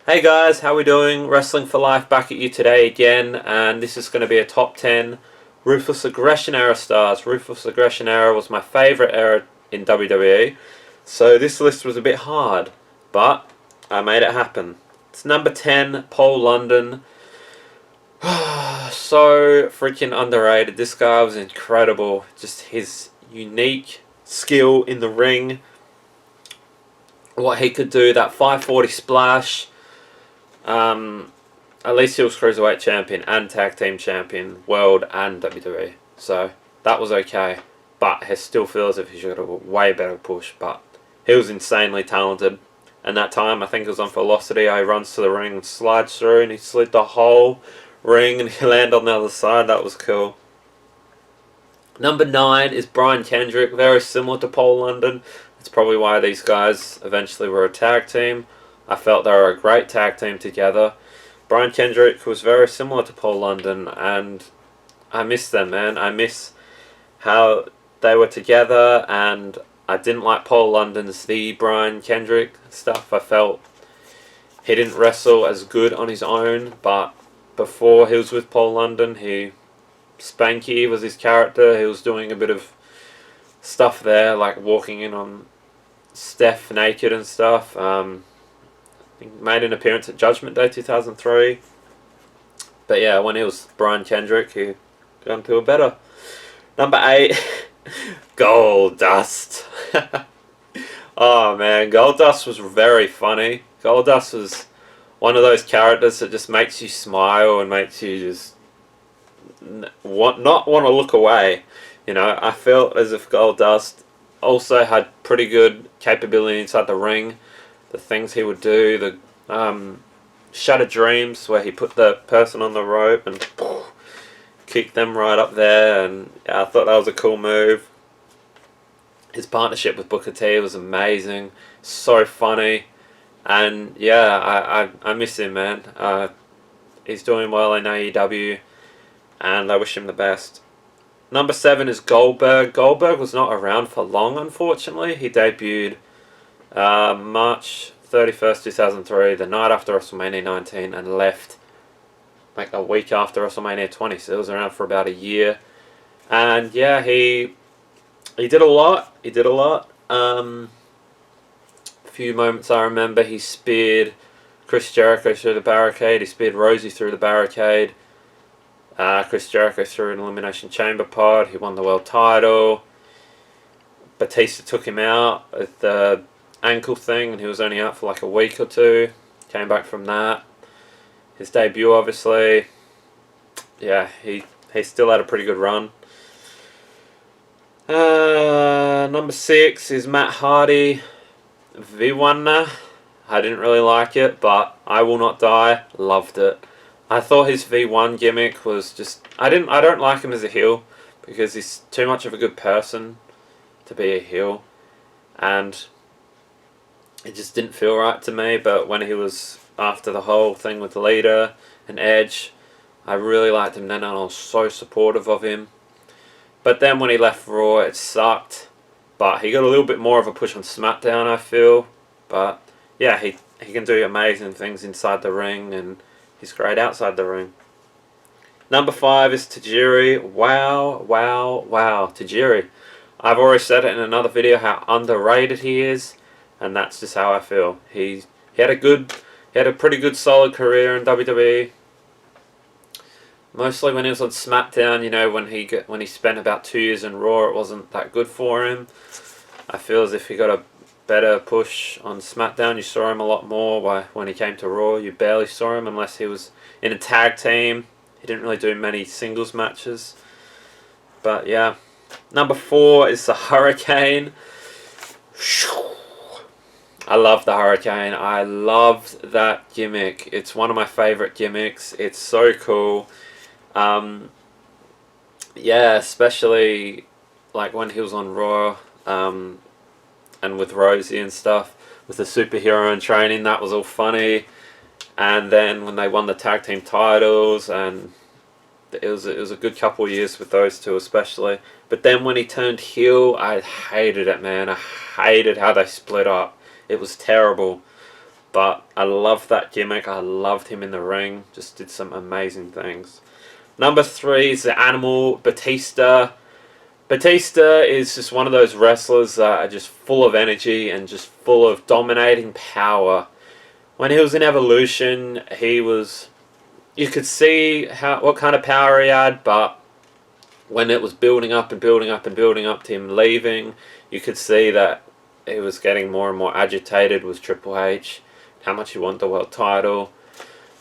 Hey guys, how we doing? Wrestling for Life back at you today again, and this is going to be a top 10 Ruthless Aggression era stars. Ruthless Aggression era was my favourite era in WWE, so this list was a bit hard, but I made it happen. It's number 10, Paul London. So freaking underrated. This guy was incredible. Just his unique skill in the ring, what he could do, that 540 splash. At least he was Cruiserweight Champion and Tag Team Champion, World and WWE. So that was okay. But he still feels as if he should have a way better push. But he was insanely talented. And that time, I think it was on Velocity, he runs to the ring and slides through and he slid the whole ring and he landed on the other side. That was cool. Number 9 is Brian Kendrick, very similar to Paul London. That's probably why these guys eventually were a tag team. I felt they were a great tag team together. Brian Kendrick was very similar to Paul London, and I miss them, man. I miss how they were together, and I didn't like Paul London's The Brian Kendrick stuff. I felt he didn't wrestle as good on his own, but before he was with Paul London, Spanky was his character. He was doing a bit of stuff there, like walking in on Steph naked and stuff. He made an appearance at Judgment Day 2003. But yeah, when he was Brian Kendrick, he got into a better. Number 8, Goldust. Oh man, Goldust was very funny. Goldust was one of those characters that just makes you smile and makes you just not want to look away. You know, I felt as if Goldust also had pretty good capability inside the ring. The things he would do, the Shattered Dreams, where he put the person on the rope and kicked them right up there, and yeah, I thought that was a cool move. His partnership with Booker T was amazing, so funny, and yeah, I miss him, man. He's doing well in AEW, and I wish him the best. Number 7 is Goldberg. Goldberg was not around for long, unfortunately. He debuted March 31st, 2003, the night after WrestleMania 19, and left like a week after WrestleMania 20, so it was around for about a year. And yeah, he did a lot. He did a lot. A few moments I remember, he speared Chris Jericho through the barricade. He speared Rosie through the barricade. Chris Jericho threw an Elimination Chamber pod. He won the world title. Batista took him out with the ankle thing, and he was only out for like a week or two. Came back from that. His debut, obviously. Yeah, he still had a pretty good run. Number 6 is Matt Hardy. V1. I didn't really like it, but I Will Not Die. Loved it. I thought his V1 gimmick was just... I don't like him as a heel because he's too much of a good person to be a heel, and it just didn't feel right to me. But when he was after the whole thing with Lita and Edge, I really liked him then, and I was so supportive of him. But then when he left Raw, it sucked. But he got a little bit more of a push on SmackDown, I feel. But yeah, he can do amazing things inside the ring, and he's great outside the ring. Number 5 is Tajiri. Wow, wow, wow. Tajiri. I've already said it in another video how underrated he is, and that's just how I feel. He had a pretty good solid career in WWE. Mostly when he was on SmackDown, you know, when he spent about 2 years in Raw, it wasn't that good for him. I feel as if he got a better push on SmackDown. You saw him a lot more. When he came to Raw, you barely saw him unless he was in a tag team. He didn't really do many singles matches. But yeah. Number 4 is the Hurricane. I love the Hurricane. I loved that gimmick. It's one of my favorite gimmicks. It's so cool. Yeah, especially like when he was on Raw, and with Rosie and stuff, with the superhero in training, that was all funny. And then when they won the tag team titles, and it was a good couple of years with those two especially. But then when he turned heel, I hated it, man. I hated how they split up. It was terrible. But I loved that gimmick. I loved him in the ring. Just did some amazing things. Number 3 is the Animal, Batista. Batista is just one of those wrestlers that are just full of energy and just full of dominating power. When he was in Evolution, he was... You could see what kind of power he had, but when it was building up and building up and building up to him leaving, you could see that he was getting more and more agitated with Triple H, how much he wanted the world title.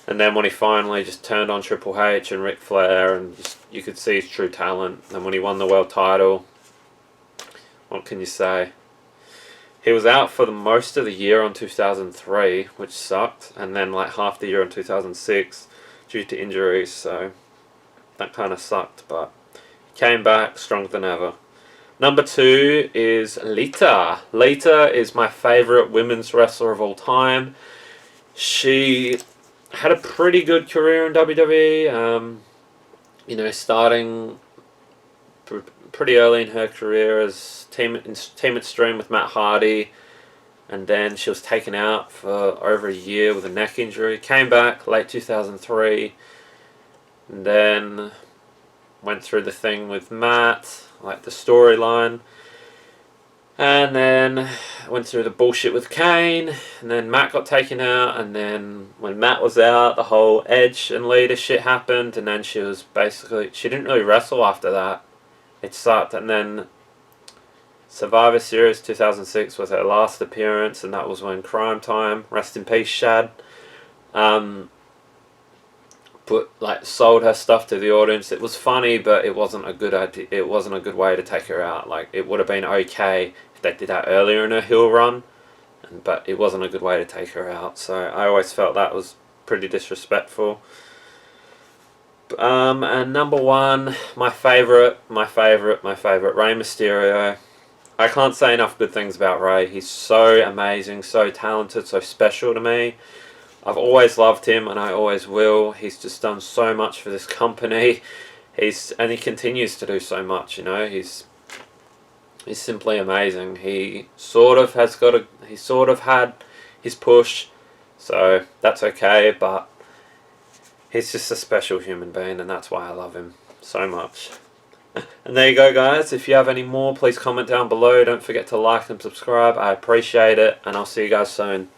And then when he finally just turned on Triple H and Ric Flair, and just, you could see his true talent. And when he won the world title, what can you say? He was out for the most of the year on 2003, which sucked, and then like half the year on 2006 due to injuries, so that kind of sucked, but he came back stronger than ever. Number 2 is Lita. Lita is my favourite women's wrestler of all time. She had a pretty good career in WWE, you know, starting pretty early in her career as Team Extreme with Matt Hardy, and then she was taken out for over a year with a neck injury. Came back late 2003, and then went through the thing with Matt, like the storyline, and then went through the bullshit with Kane, and then Matt got taken out, and then when Matt was out, the whole Edge and Lita shit happened, and then she was basically, she didn't really wrestle after that. It sucked, and then Survivor Series 2006 was her last appearance, and that was when Crime Time, rest in peace Shad, sold her stuff to the audience. It was funny, but it wasn't a good idea. It wasn't a good way to take her out. Like, it would have been okay if they did that earlier in her heel run, but it wasn't a good way to take her out. So I always felt that was pretty disrespectful. And number 1, my favourite, Rey Mysterio. I can't say enough good things about Rey. He's so amazing, so talented, so special to me. I've always loved him, and I always will. He's just done so much for this company. And he continues to do so much. You know, he's simply amazing. He sort of had his push, so that's okay. But he's just a special human being, and that's why I love him so much. And there you go, guys. If you have any more, please comment down below. Don't forget to like and subscribe. I appreciate it, and I'll see you guys soon.